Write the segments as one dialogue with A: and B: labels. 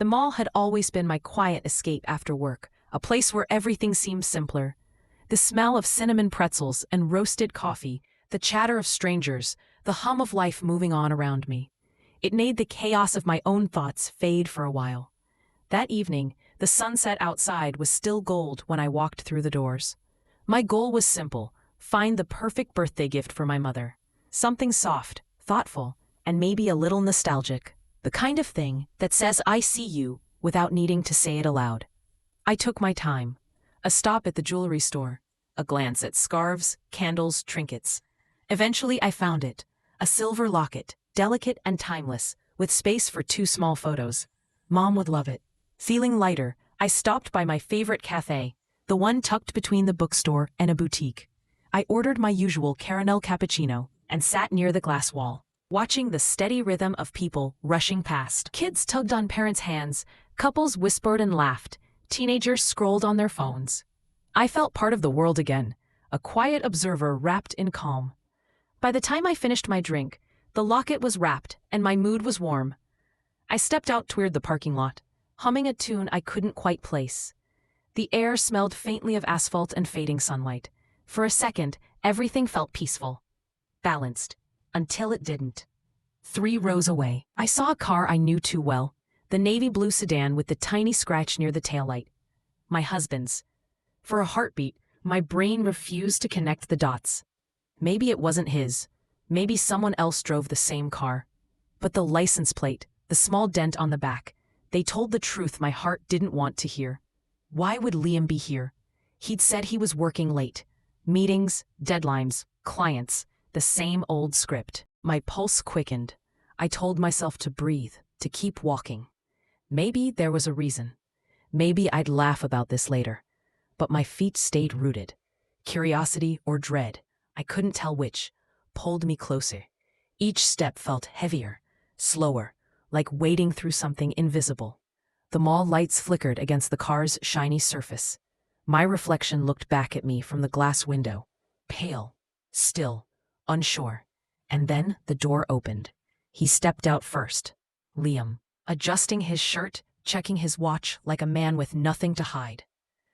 A: The mall had always been my quiet escape after work, a place where everything seemed simpler. The smell of cinnamon pretzels and roasted coffee, the chatter of strangers, the hum of life moving on around me. It made the chaos of my own thoughts fade for a while. That evening, the sunset outside was still gold when I walked through the doors. My goal was simple: find the perfect birthday gift for my mother. Something soft, thoughtful, and maybe a little nostalgic. The kind of thing that says "I see you" without needing to say it aloud. I took my time. A stop at the jewelry store. A glance at scarves, candles, trinkets. Eventually I found it. A silver locket, delicate and timeless, with space for 2 small photos. Mom would love it. Feeling lighter, I stopped by my favorite cafe, the one tucked between the bookstore and a boutique. I ordered my usual caramel cappuccino and sat near the glass wall, watching the steady rhythm of people rushing past. Kids tugged on parents' hands, couples whispered and laughed, teenagers scrolled on their phones. I felt part of the world again, a quiet observer wrapped in calm. By the time I finished my drink, the locket was wrapped and my mood was warm. I stepped out toward the parking lot, humming a tune I couldn't quite place. The air smelled faintly of asphalt and fading sunlight. For a second, everything felt peaceful, balanced, until it didn't. 3 rows away, I saw a car I knew too well, the navy blue sedan with the tiny scratch near the taillight. My husband's. For a heartbeat, my brain refused to connect the dots. Maybe it wasn't his. Maybe someone else drove the same car. But the license plate, the small dent on the back, they told the truth my heart didn't want to hear. Why would Liam be here? He'd said he was working late. Meetings, deadlines, clients, the same old script. My pulse quickened. I told myself to breathe, to keep walking. Maybe there was a reason. Maybe I'd laugh about this later. But my feet stayed rooted. Curiosity or dread, I couldn't tell which, pulled me closer. Each step felt heavier, slower, like wading through something invisible. The mall lights flickered against the car's shiny surface. My reflection looked back at me from the glass window, pale, still, unsure. And then the door opened. He stepped out first. Liam, adjusting his shirt, checking his watch like a man with nothing to hide.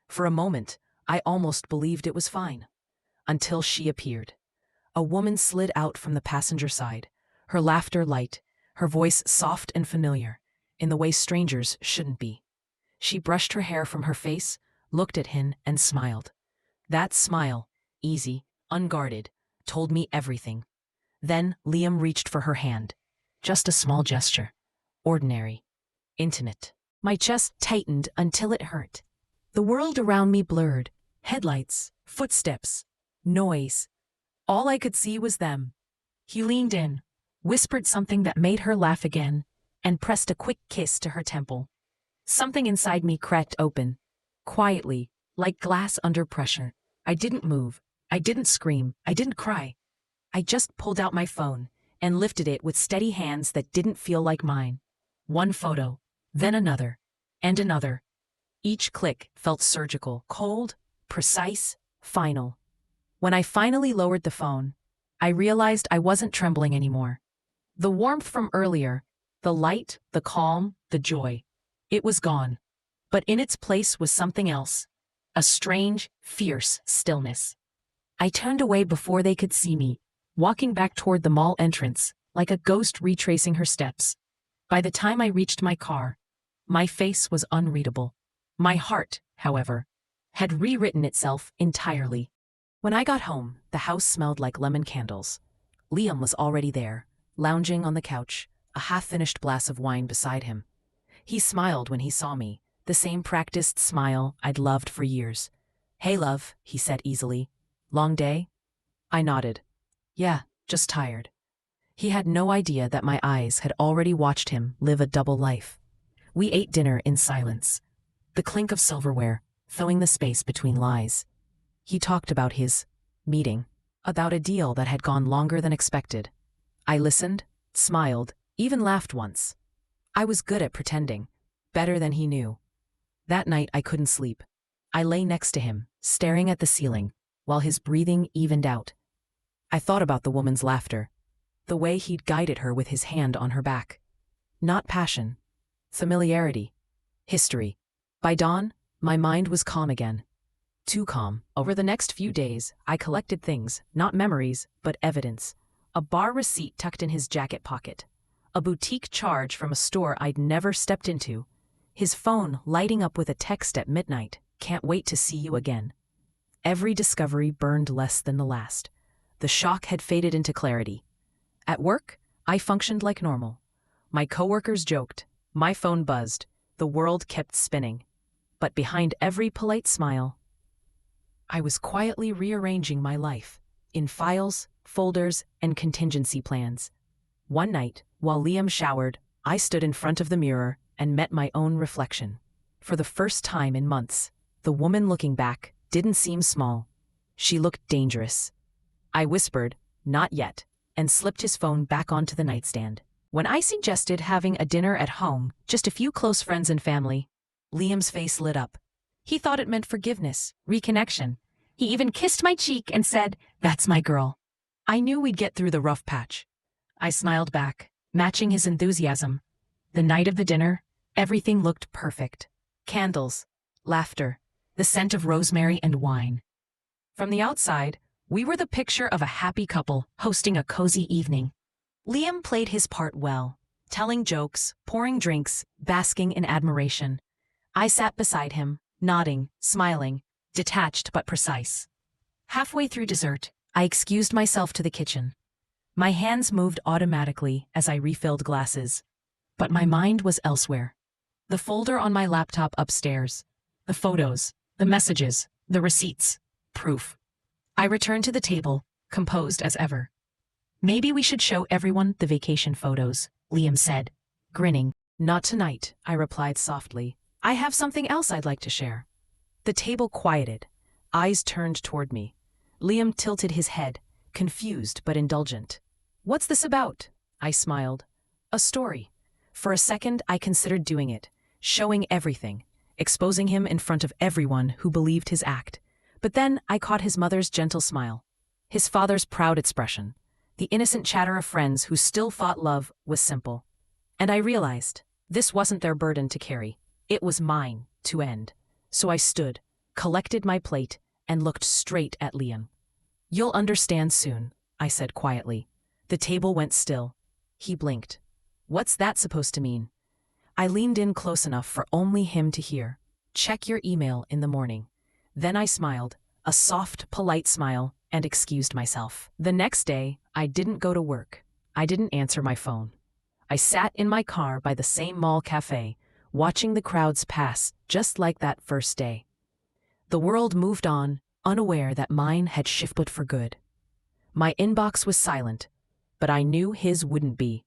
A: For a moment, I almost believed it was fine. Until she appeared. A woman slid out from the passenger side, her laughter light, her voice soft and familiar, in the way strangers shouldn't be. She brushed her hair from her face, looked at him, and smiled. That smile, easy, unguarded, told me everything. Then Liam reached for her hand. Just a small gesture. Ordinary. Intimate. My chest tightened until it hurt. The world around me blurred. Headlights, footsteps, noise. All I could see was them. He leaned in, whispered something that made her laugh again, and pressed a quick kiss to her temple. Something inside me cracked open. Quietly, like glass under pressure. I didn't move. I didn't scream. I didn't cry. I just pulled out my phone and lifted it with steady hands that didn't feel like mine. One photo, then another, and another. Each click felt surgical, cold, precise, final. When I finally lowered the phone, I realized I wasn't trembling anymore. The warmth from earlier, the light, the calm, the joy, it was gone. But in its place was something else. A strange, fierce stillness. I turned away before they could see me, walking back toward the mall entrance, like a ghost retracing her steps. By the time I reached my car, my face was unreadable. My heart, however, had rewritten itself entirely. When I got home, the house smelled like lemon candles. Liam was already there, lounging on the couch, a half-finished glass of wine beside him. He smiled when he saw me, the same practiced smile I'd loved for years. "Hey, love," he said easily. "Long day?" I nodded. "Yeah, just tired." He had no idea that my eyes had already watched him live a double life. We ate dinner in silence, the clink of silverware filling the space between lies. He talked about his meeting, about a deal that had gone longer than expected. I listened, smiled, even laughed once. I was good at pretending, better than he knew. That night I couldn't sleep. I lay next to him, staring at the ceiling, while his breathing evened out. I thought about the woman's laughter, the way he'd guided her with his hand on her back. Not passion, familiarity, History. By dawn, my mind was calm again. Too calm. Over the next few days, I collected things, not memories, but evidence. A bar receipt tucked in his jacket pocket. A boutique charge from a store I'd never stepped into. His phone lighting up with a text at midnight, "Can't wait to see you again." Every discovery burned less than the last. The shock had faded into clarity. At work, I functioned like normal. My coworkers joked. My phone buzzed. The world kept spinning. But behind every polite smile, I was quietly rearranging my life in files, folders, and contingency plans. One night, while Liam showered, I stood in front of the mirror and met my own reflection. For the first time in months, the woman looking back didn't seem small. She looked dangerous. I whispered, "Not yet," and slipped his phone back onto the nightstand. When I suggested having a dinner at home, just a few close friends and family, Liam's face lit up. He thought it meant forgiveness, reconnection. He even kissed my cheek and said, "That's my girl." I knew we'd get through the rough patch. I smiled back, matching his enthusiasm. The night of the dinner, everything looked perfect. Candles, laughter, the scent of rosemary and wine. From the outside, we were the picture of a happy couple hosting a cozy evening. Liam played his part well, telling jokes, pouring drinks, basking in admiration. I sat beside him, nodding, smiling, detached but precise. Halfway through dessert, I excused myself to the kitchen. My hands moved automatically as I refilled glasses, but my mind was elsewhere. The folder on my laptop upstairs, the photos, the messages, the receipts, proof. I returned to the table, composed as ever. "Maybe we should show everyone the vacation photos," Liam said, grinning. "Not tonight," I replied softly. "I have something else I'd like to share." The table quieted. Eyes turned toward me. Liam tilted his head, confused but indulgent. "What's this about?" I smiled. "A story." For a second, I considered doing it, showing everything, exposing him in front of everyone who believed his act. But then I caught his mother's gentle smile, his father's proud expression, the innocent chatter of friends who still thought love was simple. And I realized this wasn't their burden to carry. It was mine to end. So I stood, collected my plate, and looked straight at Liam. "You'll understand soon," I said quietly. The table went still. He blinked. "What's that supposed to mean?" I leaned in close enough for only him to hear. "Check your email in the morning." Then I smiled, a soft, polite smile, and excused myself. The next day, I didn't go to work. I didn't answer my phone. I sat in my car by the same mall cafe, watching the crowds pass just like that first day. The world moved on, unaware that mine had shifted for good. My inbox was silent, but I knew his wouldn't be.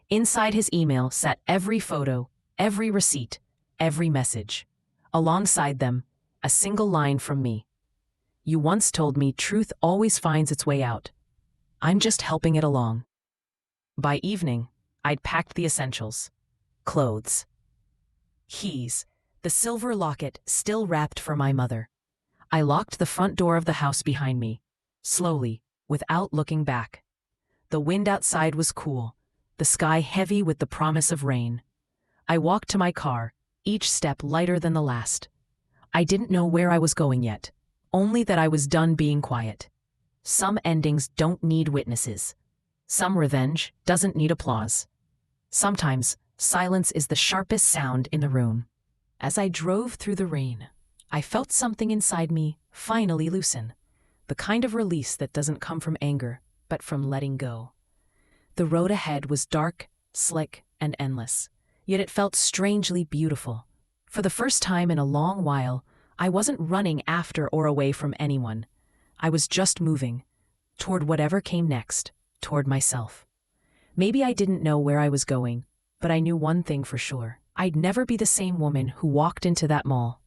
A: Inside his email sat every photo, every receipt, every message. Alongside them, a single line from me. "You once told me truth always finds its way out. I'm just helping it along." By evening, I'd packed the essentials. Clothes, keys, the silver locket still wrapped for my mother. I locked the front door of the house behind me, slowly, without looking back. The wind outside was cool, the sky heavy with the promise of rain. I walked to my car, each step lighter than the last. I didn't know where I was going yet, only that I was done being quiet. Some endings don't need witnesses. Some revenge doesn't need applause. Sometimes, silence is the sharpest sound in the room. As I drove through the rain, I felt something inside me finally loosen, the kind of release that doesn't come from anger, but from letting go. The road ahead was dark, slick, and endless, yet it felt strangely beautiful. For the first time in a long while, I wasn't running after or away from anyone. I was just moving, toward whatever came next, toward myself. Maybe I didn't know where I was going, but I knew one thing for sure. I'd never be the same woman who walked into that mall,